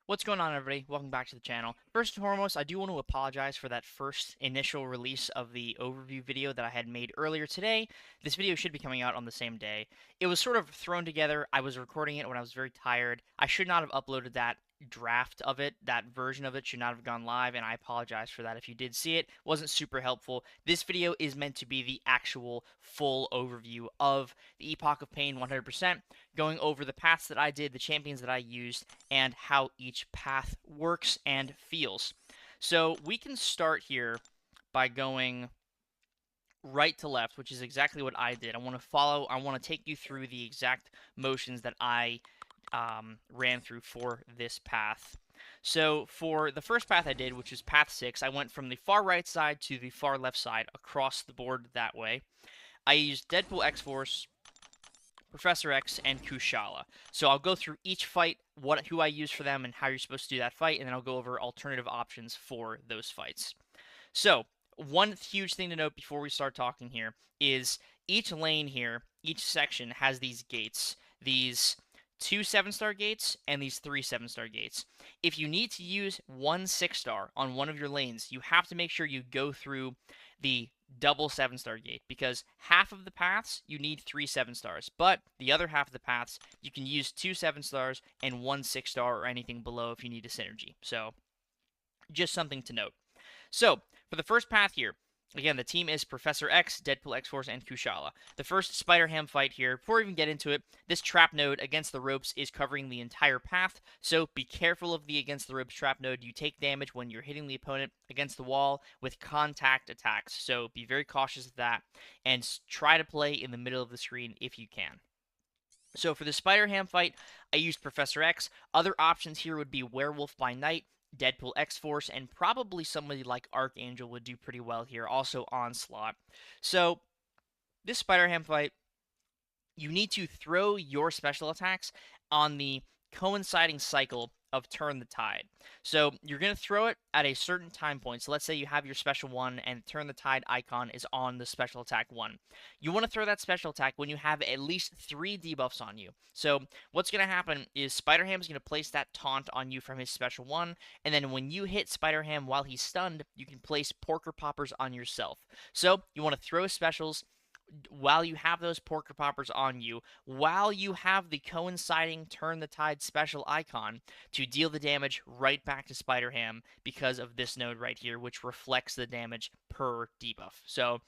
What's going on, everybody? Welcome back to the channel. First and foremost, I do want to apologize for that first initial release of the overview video that I had made earlier today. This video should be coming out on the same day. It was sort of thrown together. I was recording it when I was very tired. I should not have uploaded that draft of it. That version of it should not have gone live, and I apologize for that if you did see it. It wasn't super helpful. This video is meant to be the actual full overview of the Epoch of Pain 100%, going over the paths that I did, the champions that I used, and how each path works and feels. So we can start here by going right to left, which is exactly what I did. I want to take you through the exact motions that I ran through for this path. So for the first path I did, which is path 6, I went from the far right side to the far left side across the board that way. I used Deadpool X-Force, Professor X, and Kushala. So I'll go through each fight, who I use for them, and how you're supposed to do that fight, and then I'll go over alternative options for those fights. So, one huge thing to note before we start talking here is each lane here, each section has these gates. These 2 7-star gates and these 3 7-star gates. If you need to use 1 6-star on one of your lanes, you have to make sure you go through the double 7-star gate, because half of the paths you need 3 7-stars, but the other half of the paths you can use 2 7-stars and 1 6-star or anything below if you need a synergy. So just something to note. So for the first path here, again, the team is Professor X, Deadpool X-Force, and Kushala. The first Spider-Ham fight here, before we even get into it, this trap node against the ropes is covering the entire path, so be careful of the against the ropes trap node. You take damage when you're hitting the opponent against the wall with contact attacks, so be very cautious of that, and try to play in the middle of the screen if you can. So for the Spider-Ham fight, I used Professor X. Other options here would be Werewolf by Night, Deadpool X-Force, and probably somebody like Archangel would do pretty well here, also Onslaught. So this Spider-Ham fight, you need to throw your special attacks on the coinciding cycle of Turn the Tide. So you're going to throw it at a certain time point. So let's say you have your special 1 and Turn the Tide icon is on the special attack 1. You want to throw that special attack when you have at least 3 debuffs on you. So what's going to happen is Spider-Ham is going to place that taunt on you from his special 1, and then when you hit Spider-Ham while he's stunned, you can place Porker Poppers on yourself. So you want to throw specials while you have those Porker Poppers on you, while you have the coinciding Turn the Tide special icon to deal the damage right back to Spider-Ham because of this node right here, which reflects the damage per debuff. So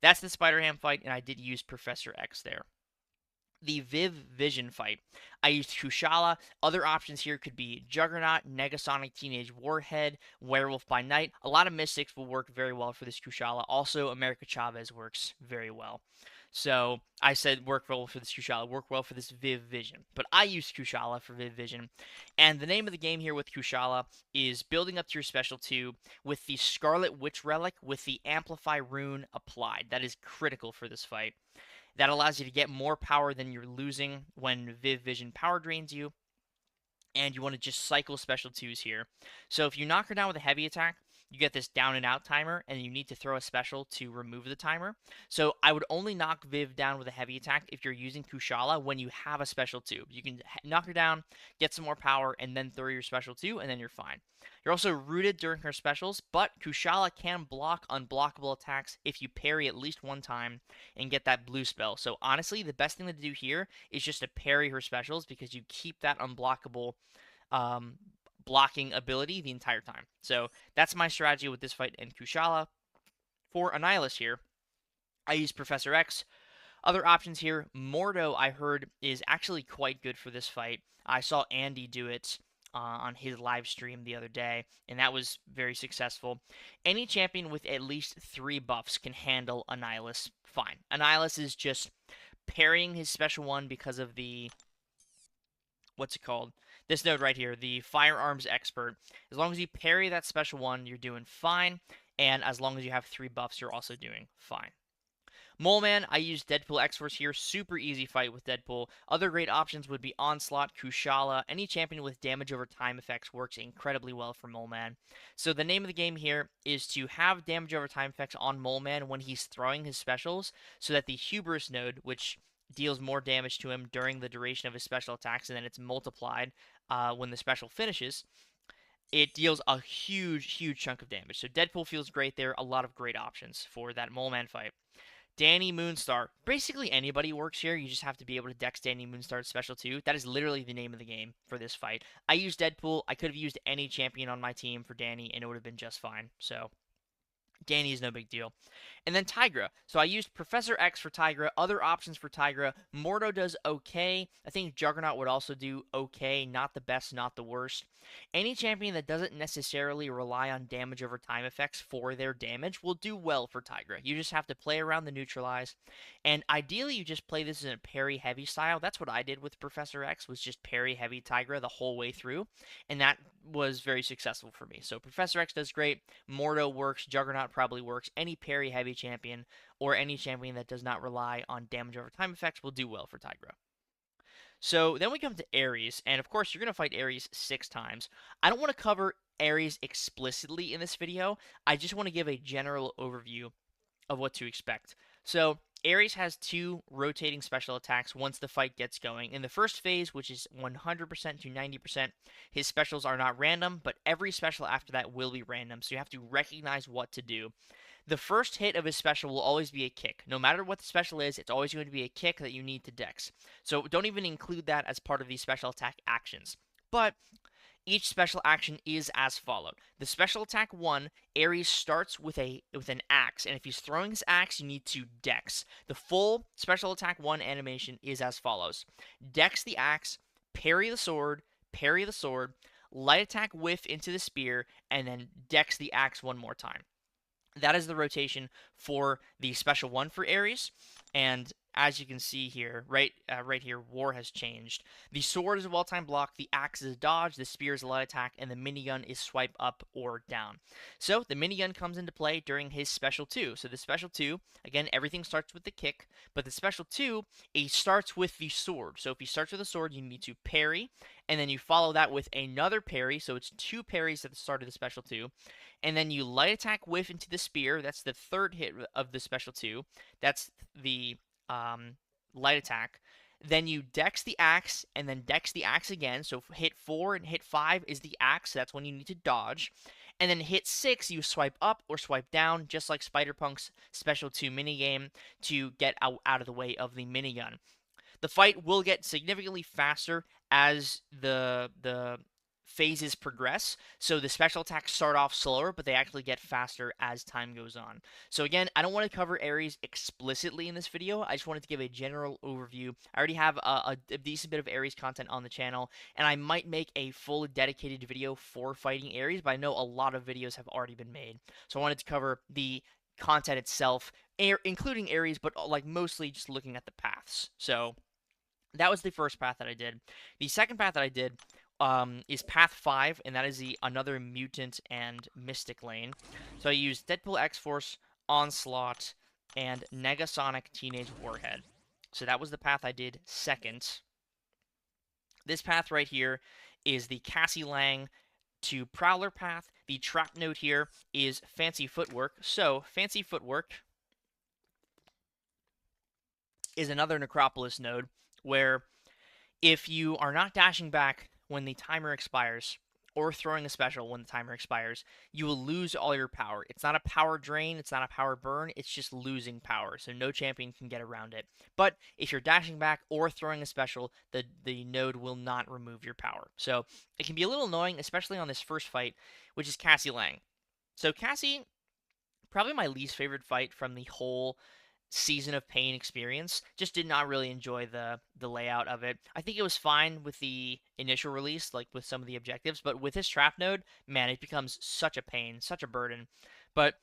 that's the Spider-Ham fight, and I did use Professor X there. The Viv Vision fight, I used Kushala. Other options here could be Juggernaut, Negasonic Teenage Warhead, Werewolf by Night. A lot of Mystics will work very well for this Kushala. Also, America Chavez works very well. So I said work well for this Kushala, work well for this Viv Vision. But I used Kushala for Viv Vision. And the name of the game here with Kushala is building up to your special 2 with the Scarlet Witch Relic with the Amplify rune applied. That is critical for this fight. That allows you to get more power than you're losing when Viv Vision power drains you. And you want to just cycle special 2s here. So if you knock her down with a heavy attack, you get this down and out timer, and you need to throw a special to remove the timer. So I would only knock Viv down with a heavy attack if you're using Kushala when you have a special 2. You can knock her down, get some more power, and then throw your special 2, and then you're fine. You're also rooted during her specials, but Kushala can block unblockable attacks if you parry at least one time and get that blue spell. So honestly, the best thing to do here is just to parry her specials, because you keep that unblockable blocking ability the entire time. So that's my strategy with this fight and Kushala. For Annihilus here, I use Professor X. Other options here, Mordo, I heard, is actually quite good for this fight. I saw Andy do it on his live stream the other day, and that was very successful. Any champion with at least 3 buffs can handle Annihilus fine. Annihilus is just parrying his special 1 because of the, what's it called? This node right here, the Firearms Expert. As long as you parry that special 1, you're doing fine, and as long as you have 3 buffs, you're also doing fine. Mole Man, I used Deadpool X-Force here. Super easy fight with Deadpool. Other great options would be Onslaught, Kushala. Any champion with damage over time effects works incredibly well for Mole Man. So the name of the game here is to have damage over time effects on Mole Man when he's throwing his specials, so that the Hubris node, which deals more damage to him during the duration of his special attacks, and then it's multiplied when the special finishes. It deals a huge, huge chunk of damage. So Deadpool feels great there. A lot of great options for that Mole Man fight. Danny Moonstar. Basically anybody works here. You just have to be able to dex Danny Moonstar's special 2. That is literally the name of the game for this fight. I used Deadpool. I could have used any champion on my team for Danny, and it would have been just fine. So Danny is no big deal. And then Tigra. So I used Professor X for Tigra, other options for Tigra. Mordo does okay. I think Juggernaut would also do okay. Not the best, not the worst. Any champion that doesn't necessarily rely on damage over time effects for their damage will do well for Tigra. You just have to play around the neutralize. And ideally, you just play this in a parry heavy style. That's what I did with Professor X, was just parry heavy Tigra the whole way through. And that was very successful for me. So Professor X does great. Mordo works. Juggernaut probably works. Any parry heavy champion or any champion that does not rely on damage over time effects will do well for Tigra. So then we come to Ares, and of course you're going to fight Ares 6 times. I don't want to cover Ares explicitly in this video. I just want to give a general overview of what to expect. So Ares has 2 rotating special attacks once the fight gets going. In the first phase, which is 100% to 90%, his specials are not random, but every special after that will be random, so you have to recognize what to do. The first hit of his special will always be a kick. No matter what the special is, it's always going to be a kick that you need to dex. So don't even include that as part of these special attack actions. But each special action is as followed. The special attack 1, Ares starts with an axe, and if he's throwing his axe, you need to dex. The full special attack 1 animation is as follows. Dex the axe, parry the sword, light attack whiff into the spear, and then dex the axe one more time. That is the rotation for the special 1 for Ares, and as you can see here, right here, war has changed. The sword is a well-timed block, the axe is a dodge, the spear is a light attack, and the minigun is swipe up or down. So the minigun comes into play during his special 2. So the special 2, again, everything starts with the kick, but the special 2, he starts with the sword. So if he starts with a sword, you need to parry, and then you follow that with another parry, so it's 2 parries at the start of the special 2. And then you light attack whiff into the spear. That's the third hit of the special 2. That's the light attack. Then you dex the axe, and then dex the axe again. So hit 4 and hit 5 is the axe. That's when you need to dodge. And then hit 6, you swipe up or swipe down, just like Spider-Punk's special 2 minigame, to get out of the way of the minigun. The fight will get significantly faster as the phases progress. So the special attacks start off slower, but they actually get faster as time goes on. So again, I don't want to cover Ares explicitly in this video. I just wanted to give a general overview. I already have a decent bit of Ares content on the channel, and I might make a full dedicated video for fighting Ares, but I know a lot of videos have already been made. So I wanted to cover the content itself, including Ares, but like mostly just looking at the paths. So that was the first path that I did. The second path that I did is path 5, and that is another mutant and mystic lane. So I used Deadpool X-Force, Onslaught, and Negasonic Teenage Warhead. So that was the path I did second. This path right here is the Cassie Lang to Prowler path. The trap node here is Fancy Footwork. So Fancy Footwork is another Necropolis node where if you are not dashing back when the timer expires, or throwing a special when the timer expires, you will lose all your power. It's not a power drain, it's not a power burn, it's just losing power, so no champion can get around it. But if you're dashing back or throwing a special, the node will not remove your power. So it can be a little annoying, especially on this first fight, which is Cassie Lang. So Cassie, probably my least favorite fight from the whole Season of Pain experience. Just did not really enjoy the layout of it. I think it was fine with the initial release, like with some of the objectives, but with this trap node, man, it becomes such a pain, such a burden. But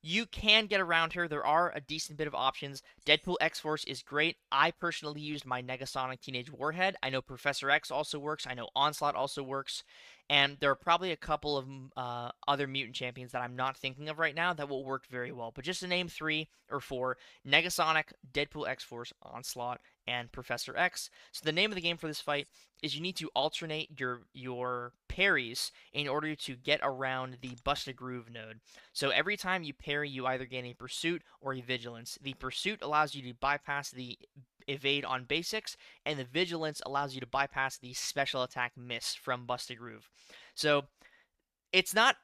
you can get around her. There are a decent bit of options. Deadpool X-Force is great. I personally used my Negasonic Teenage Warhead. I know Professor X also works. I know Onslaught also works. And there are probably a couple of other mutant champions that I'm not thinking of right now that will work very well. But just to name 3 or 4, Negasonic, Deadpool X-Force, Onslaught, and Professor X. So the name of the game for this fight is you need to alternate your parries in order to get around the Bust a Groove node. So every time you parry, you either gain a Pursuit or a Vigilance. The Pursuit allows you to bypass the evade on basics, and the vigilance allows you to bypass the special attack miss from Busted Groove. So it's not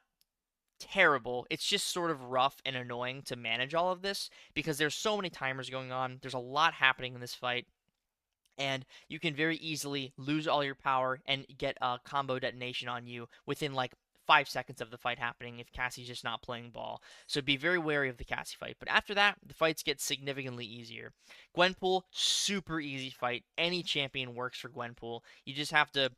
terrible. It's just sort of rough and annoying to manage all of this because there's so many timers going on. There's a lot happening in this fight, and you can very easily lose all your power and get a combo detonation on you within like 5 seconds of the fight happening if Cassie's just not playing ball. So be very wary of the Cassie fight. But after that, the fights get significantly easier. Gwenpool, super easy fight. Any champion works for Gwenpool. You just have to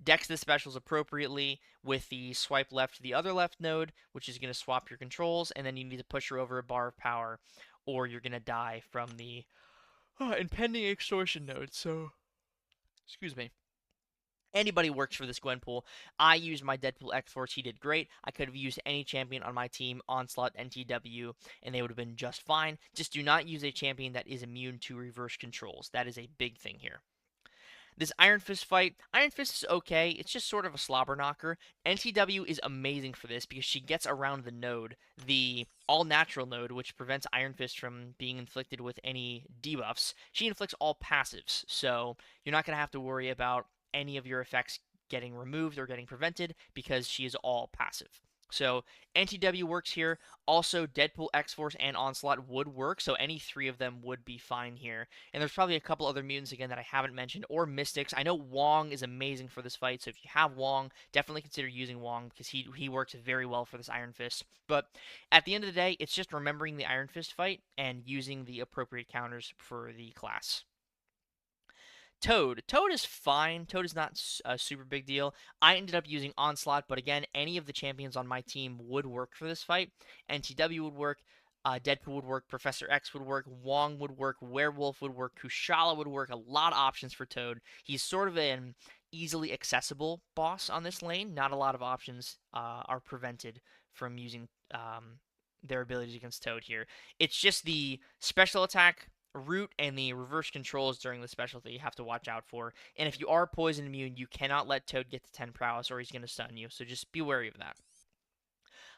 dex the specials appropriately with the swipe left to the other left node, which is going to swap your controls, and then you need to push her over a bar of power, or you're going to die from the impending extortion node. So, excuse me. Anybody works for this Gwenpool. I used my Deadpool X-Force. He did great. I could have used any champion on my team, Onslaught, NTW, and they would have been just fine. Just do not use a champion that is immune to reverse controls. That is a big thing here. This Iron Fist fight, Iron Fist is okay. It's just sort of a slobber knocker. NTW is amazing for this because she gets around the node, the all-natural node, which prevents Iron Fist from being inflicted with any debuffs. She inflicts all passives, so you're not going to have to worry about any of your effects getting removed or getting prevented because she is all passive. So NTW works here. Also, Deadpool, X-Force, and Onslaught would work, so any three of them would be fine here. And there's probably a couple other mutants, again, that I haven't mentioned, or Mystics. I know Wong is amazing for this fight, so if you have Wong, definitely consider using Wong, because he works very well for this Iron Fist. But at the end of the day, it's just remembering the Iron Fist fight and using the appropriate counters for the class. Toad. Toad is fine. Toad is not a super big deal. I ended up using Onslaught, but again, any of the champions on my team would work for this fight. NTW would work, Deadpool would work, Professor X would work, Wong would work, Werewolf would work, Kushala would work. A lot of options for Toad. He's sort of an easily accessible boss on this lane. Not a lot of options are prevented from using their abilities against Toad here. It's just the special attack root and the reverse controls during the special that you have to watch out for. And if you are poison immune, you cannot let Toad get to 10 prowess or he's going to stun you. So just be wary of that.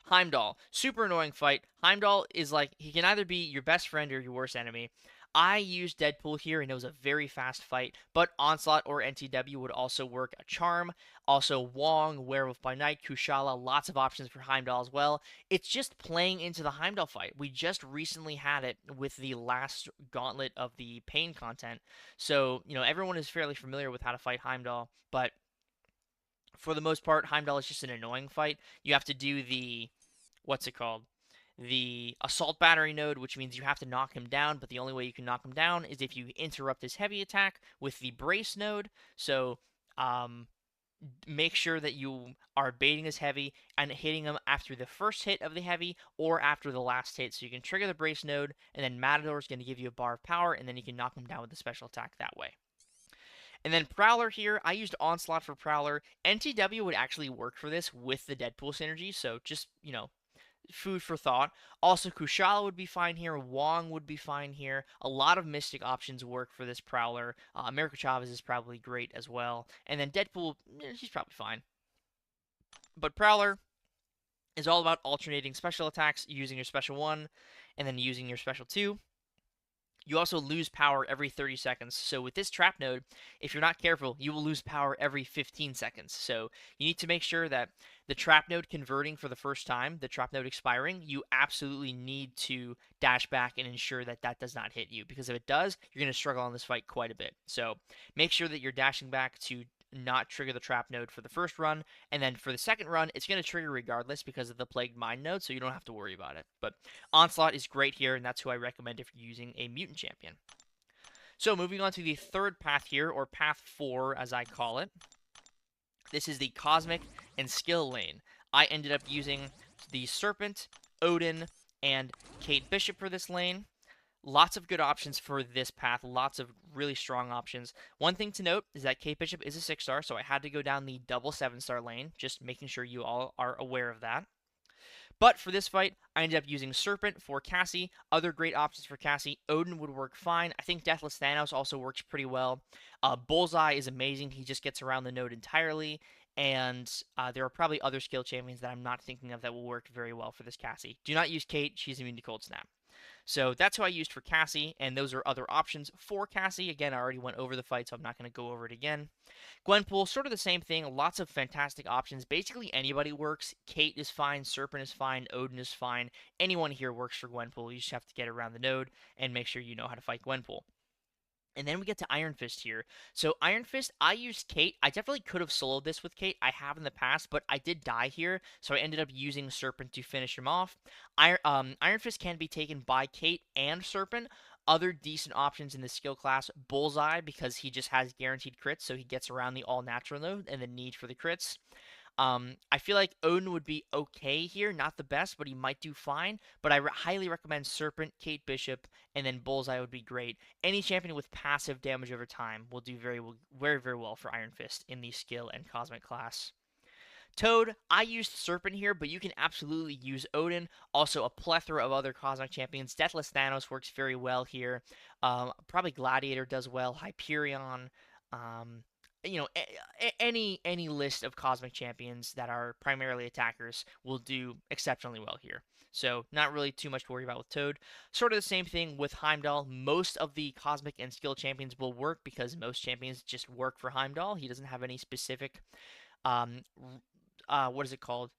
Heimdall, super annoying fight. Heimdall is like, he can either be your best friend or your worst enemy. I used Deadpool here, and it was a very fast fight, but Onslaught or NTW would also work a charm. Also, Wong, Werewolf by Night, Kushala, lots of options for Heimdall as well. It's just playing into the Heimdall fight. We just recently had it with the last gauntlet of the Pain content, so, everyone is fairly familiar with how to fight Heimdall, but for the most part, Heimdall is just an annoying fight. You have to do the, what's it called? The assault battery node, which means you have to knock him down, but the only way you can knock him down is if you interrupt his heavy attack with the brace node. So make sure that you are baiting his heavy and hitting him after the first hit of the heavy or after the last hit. So you can trigger the brace node, and then Matador is going to give you a bar of power, and then you can knock him down with the special attack that way. And then Prowler here, I used Onslaught for Prowler. NTW would actually work for this with the Deadpool synergy, so just, food for thought. Also, Kushala would be fine here. Wong would be fine here. A lot of Mystic options work for this Prowler. America Chavez is probably great as well. And then Deadpool, he's probably fine. But Prowler is all about alternating special attacks, using your special 1, and then using your special 2. You also lose power every 30 seconds. So with this trap node, if you're not careful, you will lose power every 15 seconds. So you need to make sure that the trap node converting for the first time, the trap node expiring, you absolutely need to dash back and ensure that that does not hit you. Because if it does, you're going to struggle on this fight quite a bit. So make sure that you're dashing back to not trigger the trap node for the first run, and then for the second run, it's going to trigger regardless because of the Plagued Mind node, so you don't have to worry about it. But Onslaught is great here, and that's who I recommend if you're using a mutant champion. So moving on to the third path here, or path 4 as I call it. This is the Cosmic and Skill lane. I ended up using the Serpent, Odin, and Kate Bishop for this lane. Lots of good options for this path, lots of really strong options. One thing to note is that Kate Bishop is a 6-star, so I had to go down the double 7-star lane, just making sure you all are aware of that. But for this fight, I ended up using Serpent for Cassie. Other great options for Cassie. Odin would work fine. I think Deathless Thanos also works pretty well. Bullseye is amazing. He just gets around the node entirely. And there are probably other skill champions that I'm not thinking of that will work very well for this Cassie. Do not use Kate. She's immune to Cold Snap. So that's who I used for Cassie, and those are other options for Cassie. Again, I already went over the fight, so I'm not going to go over it again. Gwenpool, sort of the same thing. Lots of fantastic options. Basically, anybody works. Kate is fine. Serpent is fine. Odin is fine. Anyone here works for Gwenpool. You just have to get around the node and make sure you know how to fight Gwenpool. And then we get to Iron Fist here. So Iron Fist, I used Kate. I definitely could have soloed this with Kate. I have in the past, but I did die here, so I ended up using Serpent to finish him off. Iron Fist can be taken by Kate and Serpent. Other decent options in the skill class, Bullseye, because he just has guaranteed crits, so he gets around the all-natural node and the need for the crits. I feel like Odin would be okay here, not the best, but he might do fine. But I highly recommend Serpent, Kate Bishop, and then Bullseye would be great. Any champion with passive damage over time will do very well for Iron Fist in the skill and cosmic class. Toad, I used Serpent here, but you can absolutely use Odin. Also, a plethora of other Cosmic champions. Deathless Thanos works very well here. Probably Gladiator does well. Hyperion. Um, any list of Cosmic champions that are primarily attackers will do exceptionally well here. So, not really too much to worry about with Toad. Sort of the same thing with Heimdall. Most of the Cosmic and skill champions will work because most champions just work for Heimdall. He doesn't have any specific um, what is it called?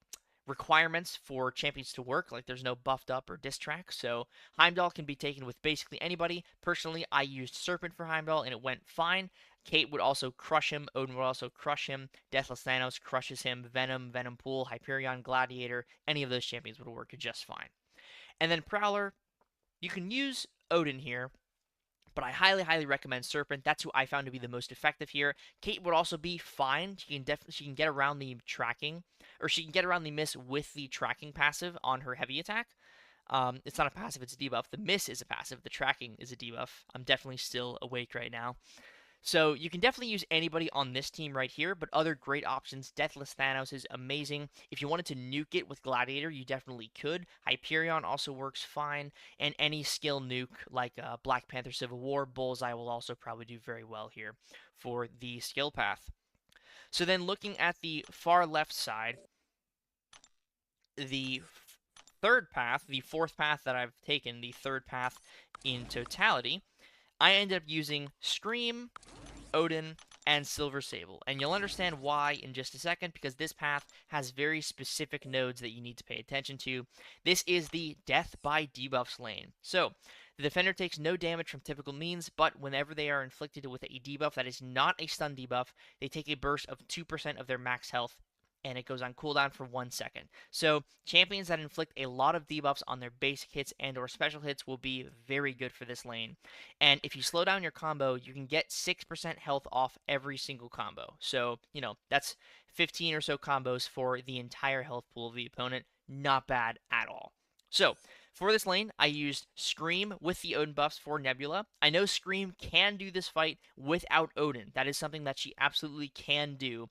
Requirements for champions to work. Like there's no buffed up or diss track. So Heimdall can be taken with basically anybody. Personally, I used Serpent for Heimdall and it went fine. Kate would also crush him. Odin would also crush him. Deathless Thanos crushes him. Venom, Venom Pool, Hyperion, Gladiator. Any of those champions would work just fine. And then Prowler, you can use Odin here, but I highly recommend Serpent. That's who I found to be the most effective here. Kate would also be fine. She can get around the tracking, or she can get around the miss with the tracking passive on her heavy attack. It's not a passive, it's a debuff. The miss is a passive. The tracking is a debuff. I'm definitely still awake right now. So you can definitely use anybody on this team right here, but other great options. Deathless Thanos is amazing. If you wanted to nuke it with Gladiator, you definitely could. Hyperion also works fine, and any skill nuke like Black Panther Civil War, Bullseye will also probably do very well here for the skill path. So then looking at the far left side, the third path, the fourth path that I've taken, the third path in totality, I ended up using Scream, Odin, and Silver Sable. And you'll understand why in just a second, because this path has very specific nodes that you need to pay attention to. This is the Death by Debuffs lane. So, the defender takes no damage from typical means, but whenever they are inflicted with a debuff that is not a stun debuff, they take a burst of 2% of their max health, and it goes on cooldown for 1 second. So, champions that inflict a lot of debuffs on their basic hits and or special hits will be very good for this lane. And if you slow down your combo, you can get 6% health off every single combo. So, that's 15 or so combos for the entire health pool of the opponent. Not bad at all. So, for this lane, I used Scream with the Odin buffs for Nebula. I know Scream can do this fight without Odin. That is something that she absolutely can do,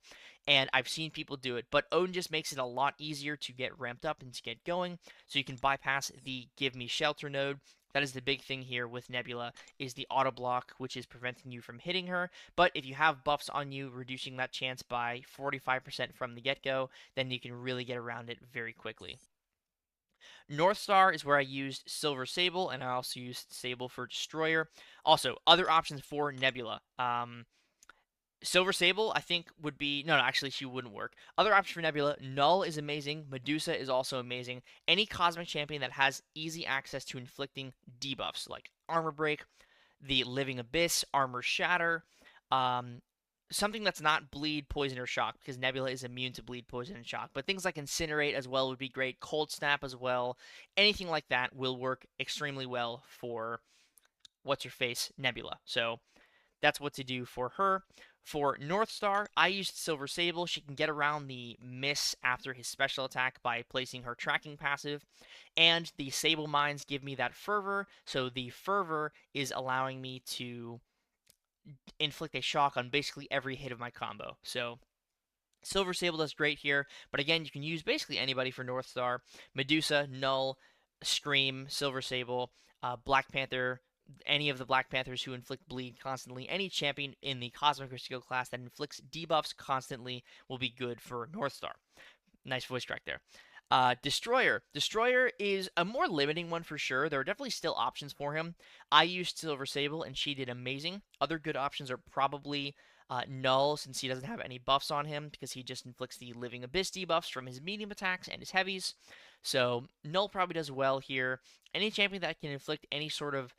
and I've seen people do it, but Odin just makes it a lot easier to get ramped up and to get going, so you can bypass the Give Me Shelter node. That is the big thing here with Nebula, is the auto block, which is preventing you from hitting her. But if you have buffs on you, reducing that chance by 45% from the get-go, then you can really get around it very quickly. North Star is where I used Silver Sable, and I also used Sable for Destroyer. Also, other options for Nebula. Silver Sable, I think, would be... No, actually, she wouldn't work. Other options for Nebula, Null is amazing. Medusa is also amazing. Any Cosmic Champion that has easy access to inflicting debuffs, like Armor Break, the Living Abyss, Armor Shatter, something that's not Bleed, Poison, or Shock, because Nebula is immune to Bleed, Poison, and Shock. But things like Incinerate as well would be great. Cold Snap as well. Anything like that will work extremely well for What's-Her-Face, Nebula. So that's what to do for her. For North Star, I used Silver Sable. She can get around the miss after his special attack by placing her tracking passive. And the Sable Mines give me that Fervor, so the Fervor is allowing me to inflict a shock on basically every hit of my combo. So Silver Sable does great here, but again, you can use basically anybody for North Star. Medusa, Null, Scream, Silver Sable, Black Panther, any of the Black Panthers who inflict bleed constantly. Any champion in the Cosmic or skill class that inflicts debuffs constantly will be good for North Star. Nice voice crack there. Destroyer. Destroyer is a more limiting one for sure. There are definitely still options for him. I used Silver Sable and she did amazing. Other good options are probably Null, since he doesn't have any buffs on him because he just inflicts the Living Abyss debuffs from his medium attacks and his heavies. So Null probably does well here. Any champion that can inflict any sort of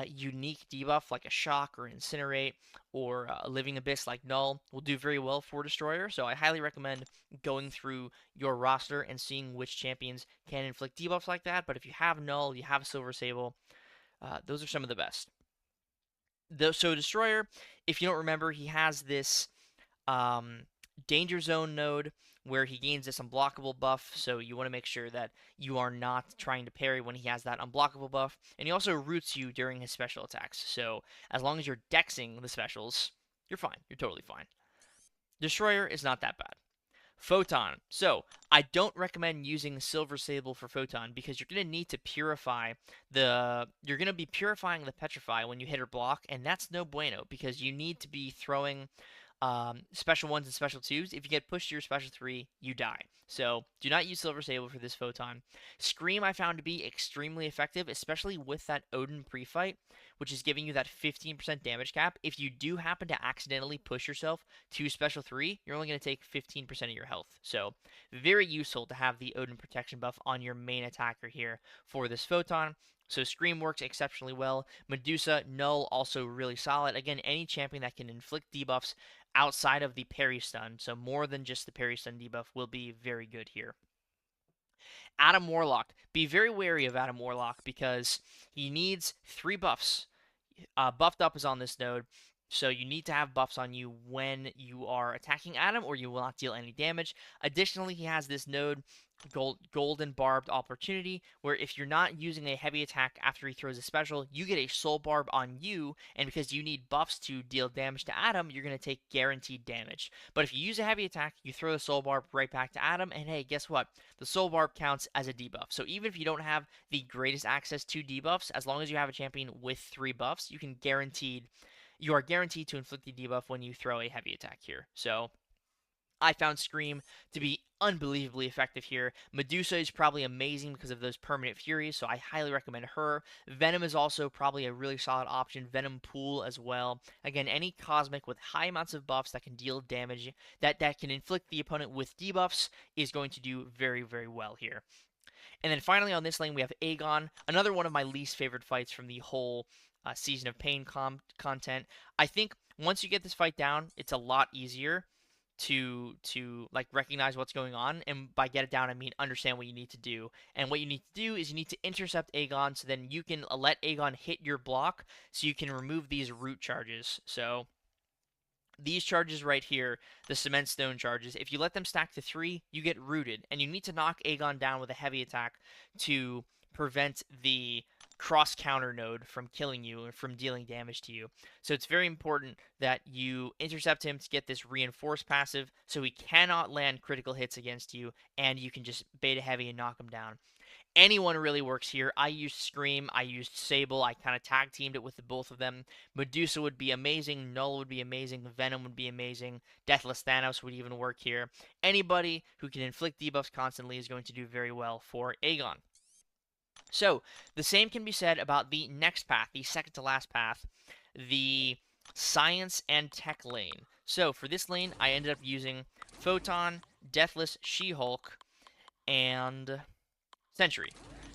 unique debuff like a Shock or Incinerate or a Living Abyss like Null will do very well for Destroyer. So I highly recommend going through your roster and seeing which champions can inflict debuffs like that. But if you have Null, you have Silver Sable, those are some of the best. So Destroyer, if you don't remember, he has this um, Danger Zone node where he gains this unblockable buff. So you want to make sure that you are not trying to parry when he has that unblockable buff. And he also roots you during his special attacks. So as long as you're dexing the specials, you're fine. You're totally fine. Destroyer is not that bad. Photon. So, I don't recommend using Silver Sable for Photon because you're going to need to purify you're going to be purifying the Petrify when you hit her block, and that's no bueno because you need to be throwing special ones and special twos. If you get pushed to your special three, you die. So do not use Silver Sable for this Photon. Scream I found to be extremely effective, especially with that Odin pre-fight, which is giving you that 15% damage cap. If you do happen to accidentally push yourself to special three, you're only going to take 15% of your health. So very useful to have the Odin protection buff on your main attacker here for this Photon. So Scream works exceptionally well. Medusa, Null, also really solid. Again, any champion that can inflict debuffs outside of the parry stun, so more than just the parry stun debuff, will be very good here. Adam Warlock. Be very wary of Adam Warlock because he needs 3 buffs. Buffed up is on this node, so you need to have buffs on you when you are attacking Adam or you will not deal any damage. Additionally, he has this node golden barbed opportunity where if you're not using a heavy attack after he throws a special, you get a soul barb on you, and because you need buffs to deal damage to Adam, you're going to take guaranteed damage. But if you use a heavy attack, you throw the soul barb right back to Adam, and hey, guess what? The soul barb counts as a debuff. So even if you don't have the greatest access to debuffs, as long as you have a champion with 3 buffs, you are guaranteed to inflict the debuff when you throw a heavy attack here. So I found Scream to be unbelievably effective here. Medusa is probably amazing because of those permanent furies, so I highly recommend her. Venom is also probably a really solid option. Venom Pool as well. Again, any cosmic with high amounts of buffs that can deal damage, that can inflict the opponent with debuffs, is going to do very, very well here. And then finally on this lane, we have Aegon, another one of my least favorite fights from the whole Season of Pain content. I think once you get this fight down, it's a lot easier to like recognize what's going on, and by get it down I mean understand what you need to do. And what you need to do is you need to intercept Aegon, so then you can let Aegon hit your block so you can remove these root charges. So these charges right here, the Cement Stone charges, if you let them stack to 3, you get rooted, and you need to knock Aegon down with a heavy attack to prevent the cross counter node from killing you and from dealing damage to you. So it's very important that you intercept him to get this reinforced passive so he cannot land critical hits against you, and you can just beta heavy and knock him down. Anyone really works here. I used Scream, I used Sable, I kind of tag teamed it with the both of them. Medusa would be amazing, Null would be amazing, Venom would be amazing, Deathless Thanos would even work here. Anybody who can inflict debuffs constantly is going to do very well for Aegon. So, the same can be said about the next path, the second to last path, the Science and Tech lane. So, for this lane, I ended up using Photon, Deathless She-Hulk, and Sentry.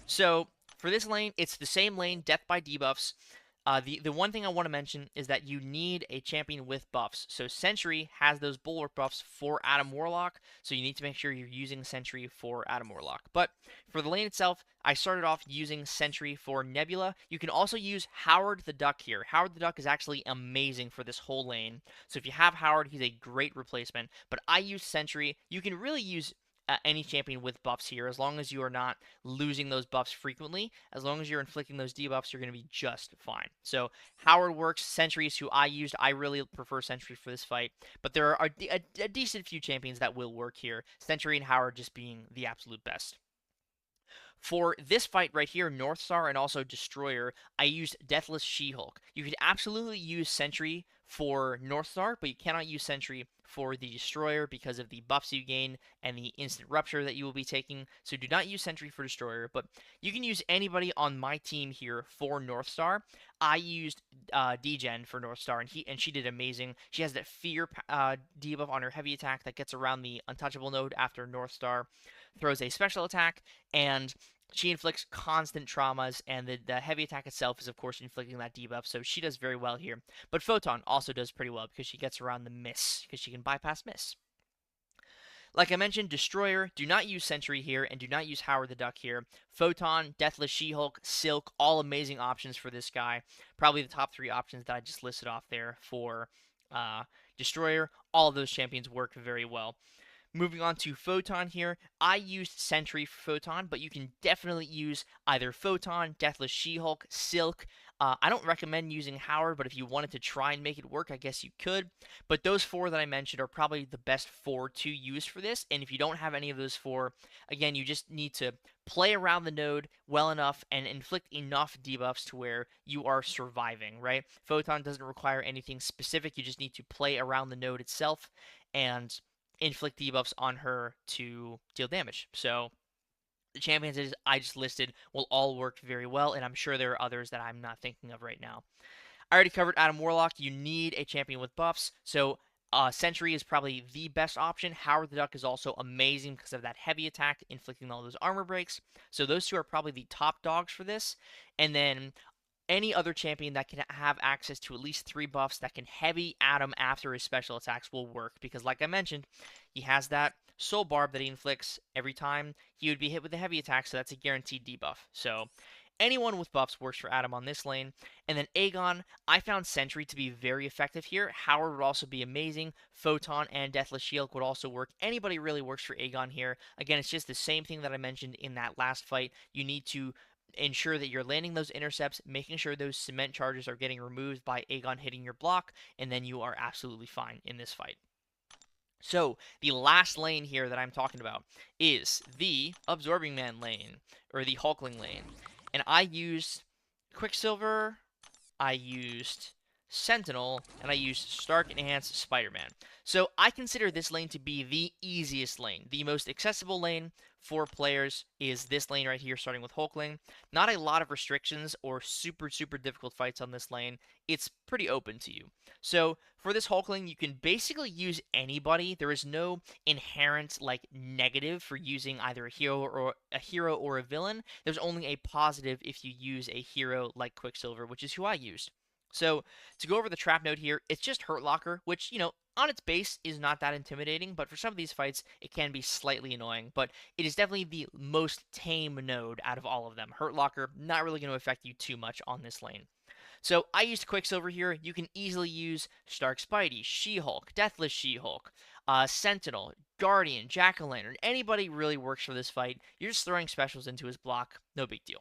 So for this lane, it's the same lane, death by debuffs. The one thing I want to mention is that you need a champion with buffs. So Sentry has those bulwark buffs for Adam Warlock, so you need to make sure you're using Sentry for Adam Warlock. But for the lane itself, I started off using Sentry for Nebula. You can also use Howard the Duck here. Howard the Duck is actually amazing for this whole lane. So if you have Howard, he's a great replacement. But I use Sentry. You can really use any champion with buffs here, as long as you are not losing those buffs frequently. As long as you're inflicting those debuffs, you're going to be just fine. So Howard works. Sentries, who I used, I really prefer Sentry for this fight, but there are a decent few champions that will work here, Sentry and Howard just being the absolute best. For this fight right here, Northstar and also Destroyer, I used Deathless She-Hulk. You could absolutely use Sentry for North Star, but you cannot use Sentry for the Destroyer because of the buffs you gain and the instant rupture that you will be taking. So do not use Sentry for Destroyer, but you can use anybody on my team here for North Star. I used Degen for North Star, and she did amazing. She has that Fear debuff on her heavy attack that gets around the untouchable node after North Star throws a special attack, and she inflicts constant traumas, and the heavy attack itself is, of course, inflicting that debuff, so she does very well here. But Photon also does pretty well because she gets around the miss, because she can bypass miss. Like I mentioned, Destroyer, do not use Sentry here, and do not use Howard the Duck here. Photon, Deathless She-Hulk, Silk, all amazing options for this guy. Probably the top 3 options that I just listed off there for Destroyer. All of those champions work very well. Moving on to Photon here, I used Sentry for Photon, but you can definitely use either Photon, Deathless She-Hulk, Silk. I don't recommend using Howard, but if you wanted to try and make it work, I guess you could. But those 4 that I mentioned are probably the best 4 to use for this, and if you don't have any of those 4, again, you just need to play around the node well enough and inflict enough debuffs to where you are surviving, right? Photon doesn't require anything specific, you just need to play around the node itself and inflict debuffs on her to deal damage. So the champions I just listed will all work very well, and I'm sure there are others that I'm not thinking of right now. I already covered Adam Warlock. You need a champion with buffs, so Sentry is probably the best option. Howard the Duck is also amazing because of that heavy attack, inflicting all those armor breaks. So those 2 are probably the top dogs for this. And then any other champion that can have access to at least 3 buffs that can heavy Adam after his special attacks will work, because like I mentioned, he has that soul barb that he inflicts every time he would be hit with a heavy attack, so that's a guaranteed debuff. So anyone with buffs works for Adam on this lane. And then Aegon, I found Sentry to be very effective here. Howard would also be amazing. Photon and Deathless Shield would also work. Anybody really works for Aegon here. Again, it's just the same thing that I mentioned in that last fight. You need to ensure that you're landing those intercepts, making sure those cement charges are getting removed by Aegon hitting your block, and then you are absolutely fine in this fight. So, the last lane here that I'm talking about is the Absorbing Man lane, or the Hulkling lane. And I used Quicksilver, I used Sentinel, and I used Stark Enhanced Spider-Man. So I consider this lane to be the easiest lane. The most accessible lane for players is this lane right here, starting with Hulkling. Not a lot of restrictions or super difficult fights on this lane. It's pretty open to you. So for this Hulkling, you can basically use anybody. There is no inherent like negative for using either a hero or a villain. There's only a positive if you use a hero like Quicksilver, which is who I used. So to go over the trap node here, it's just Hurt Locker, which, you know, on its base is not that intimidating, but for some of these fights, it can be slightly annoying. But it is definitely the most tame node out of all of them. Hurt Locker, not really going to affect you too much on this lane. So I used Quicksilver here. You can easily use Stark Spidey, She-Hulk, Deathless She-Hulk, Sentinel, Guardian, Jack-O-Lantern. Anybody really works for this fight. You're just throwing specials into his block. No big deal.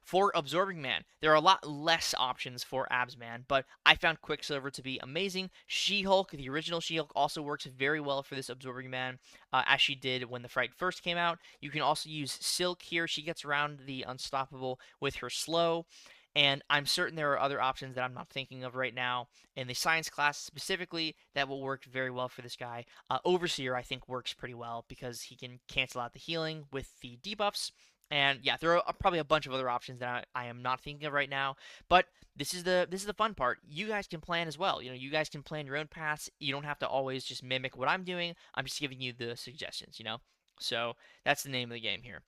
For Absorbing Man, there are a lot less options for Absman, but I found Quicksilver to be amazing. She-Hulk, the original She-Hulk, also works very well for this Absorbing Man, as she did when the fight first came out. You can also use Silk here. She gets around the Unstoppable with her slow. And I'm certain there are other options that I'm not thinking of right now in the science class specifically that will work very well for this guy. Overseer, I think, works pretty well because he can cancel out the healing with the debuffs. And yeah, there are probably a bunch of other options that I am not thinking of right now. But this is the fun part. You guys can plan as well. You know, you guys can plan your own paths. You don't have to always just mimic what I'm doing. I'm just giving you the suggestions, you know? So that's the name of the game here.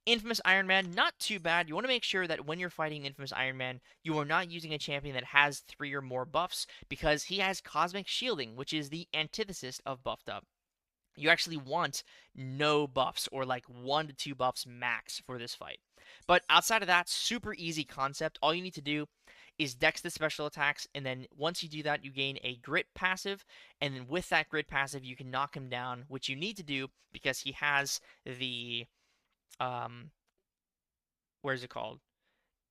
Infamous Iron Man, not too bad. You want to make sure that when you're fighting Infamous Iron Man, you are not using a champion that has 3 or more buffs, because he has Cosmic Shielding, which is the antithesis of buffed up. You actually want no buffs, or like 1 to 2 buffs max for this fight. But outside of that, super easy concept. All you need to do is dex the special attacks, and then once you do that, you gain a grit passive, and then with that grit passive, you can knock him down, which you need to do because he has the where's it called?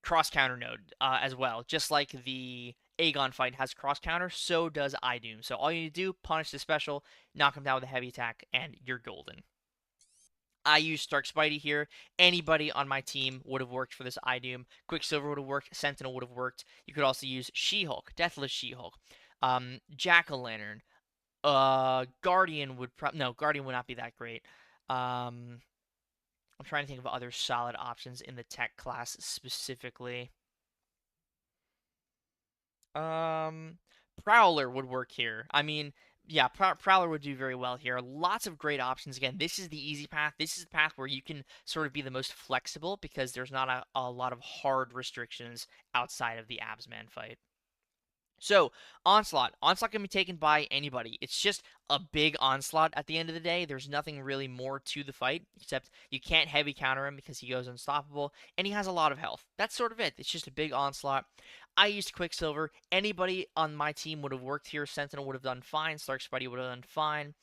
Cross counter node as well. Just like the Aegon fight has cross counter, so does Idoom. So all you need to do, punish the special, knock him down with a heavy attack, and you're golden. I used Stark Spidey here. Anybody on my team would have worked for this Idoom. Quicksilver would have worked. Sentinel would have worked. You could also use She-Hulk, Deathless She-Hulk. Jack-o'-lantern. Guardian would no, Guardian would not be that great. Um, I'm trying to think of other solid options in the tech class specifically. Um, Prowler would work here. I mean, yeah, Prowler would do very well here. Lots of great options. Again, this is the easy path. This is the path where you can sort of be the most flexible because there's not a lot of hard restrictions outside of the Absman fight. So, Onslaught. Onslaught can be taken by anybody. It's just a big Onslaught at the end of the day. There's nothing really more to the fight, except you can't heavy counter him because he goes unstoppable, and he has a lot of health. That's sort of it. It's just a big Onslaught. I used Quicksilver. Anybody on my team would have worked here. Sentinel would have done fine. Stark Spidey would have done fine.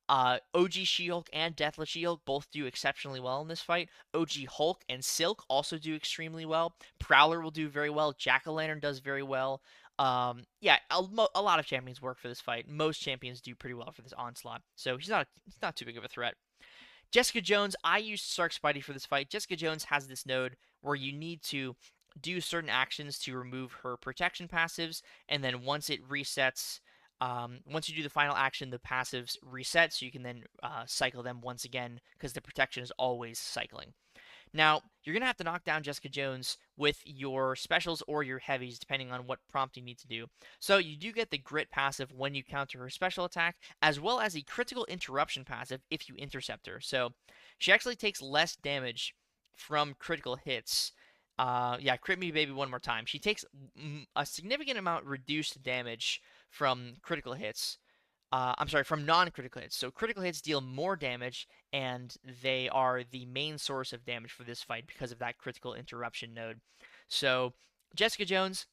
OG She-Hulk and Deathless She-Hulk both do exceptionally well in this fight. OG Hulk and Silk also do extremely well. Prowler will do very well. Jack-o'-lantern does very well. Yeah, a lot of champions work for this fight. Most champions do pretty well for this onslaught, so he's not too big of a threat. Jessica Jones, I used Stark Spidey for this fight. Jessica Jones has this node where you need to do certain actions to remove her protection passives, and then once it resets, once you do the final action, the passives reset, so you can then cycle them once again because the protection is always cycling. Now, you're going to have to knock down Jessica Jones with your specials or your heavies, depending on what prompt you need to do. So you do get the grit passive when you counter her special attack, as well as a critical interruption passive if you intercept her. So she actually takes less damage from critical hits. Yeah, crit me baby one more time. She takes a significant amount reduced damage from critical hits. I'm sorry, from non-critical hits. So critical hits deal more damage, and they are the main source of damage for this fight because of that critical interruption node. So Jessica Jones,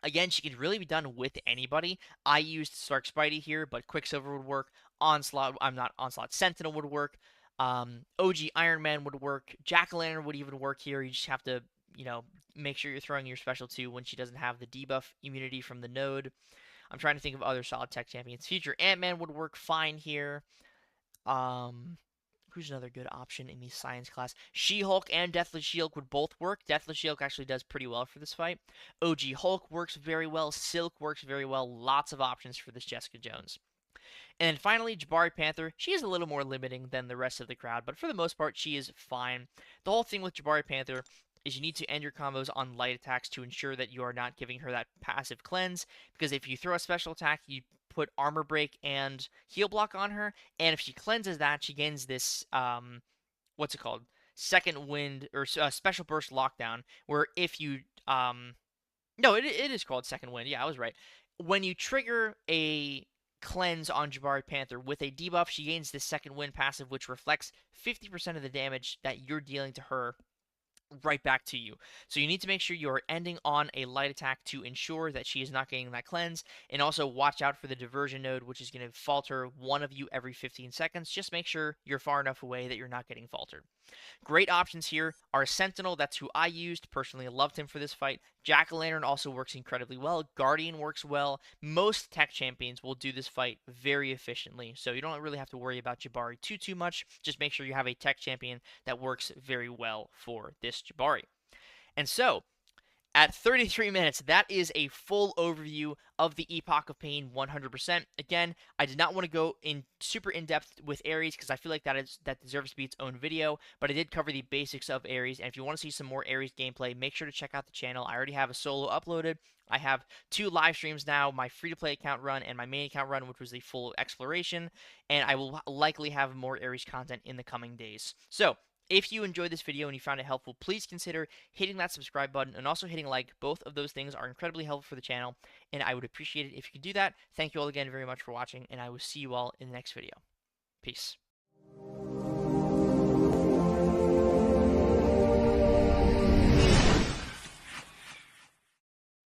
again, she could really be done with anybody. I used Stark Spidey here, but Quicksilver would work. Onslaught, I'm not Onslaught. Sentinel would work. OG Iron Man would work. Jack-o'-lantern would even work here. You just have to, make sure you're throwing your special too when she doesn't have the debuff immunity from the node. I'm trying to think of other solid tech champions. Future Ant-Man would work fine here. Um, who's another good option in the science class? She-Hulk and Deathless She-Hulk would both work. Deathless She-Hulk actually does pretty well for this fight. OG Hulk works very well. Silk works very well. Lots of options for this Jessica Jones. And then finally, Jabari Panther. She is a little more limiting than the rest of the crowd, but for the most part, she is fine. The whole thing with Jabari Panther is you need to end your combos on light attacks to ensure that you are not giving her that passive cleanse, because if you throw a special attack, you put armor break and heal block on her, and if she cleanses that, she gains this, what's it called? Second wind, or special burst lockdown, where if you, no, it is called second wind. Yeah, I was right. When you trigger a cleanse on Jabari Panther with a debuff, she gains this second wind passive, which reflects 50% of the damage that you're dealing to her right back to you. So you need to make sure you are ending on a light attack to ensure that she is not getting that cleanse, and also watch out for the diversion node, which is going to falter one of you every 15 seconds. Just make sure you're far enough away that you're not getting faltered. Great options here are Sentinel. That's who I used. Personally, I loved him for this fight. Jack-o'-lantern also works incredibly well. Guardian works well. Most tech champions will do this fight very efficiently, so you don't really have to worry about Jabari too much. Just make sure you have a tech champion that works very well for this Jabari. And so, at 33 minutes, that is a full overview of the Epoch of Pain 100%. Again, I did not want to go in super in-depth with Ares because I feel like that deserves to be its own video, but I did cover the basics of Ares, and if you want to see some more Ares gameplay, make sure to check out the channel. I already have a solo uploaded. I have 2 live streams now, my free-to-play account run and my main account run, which was the full exploration, and I will likely have more Ares content in the coming days. So, if you enjoyed this video and you found it helpful, please consider hitting that subscribe button and also hitting like. Both of those things are incredibly helpful for the channel, and I would appreciate it if you could do that. Thank you all again very much for watching, and I will see you all in the next video. Peace.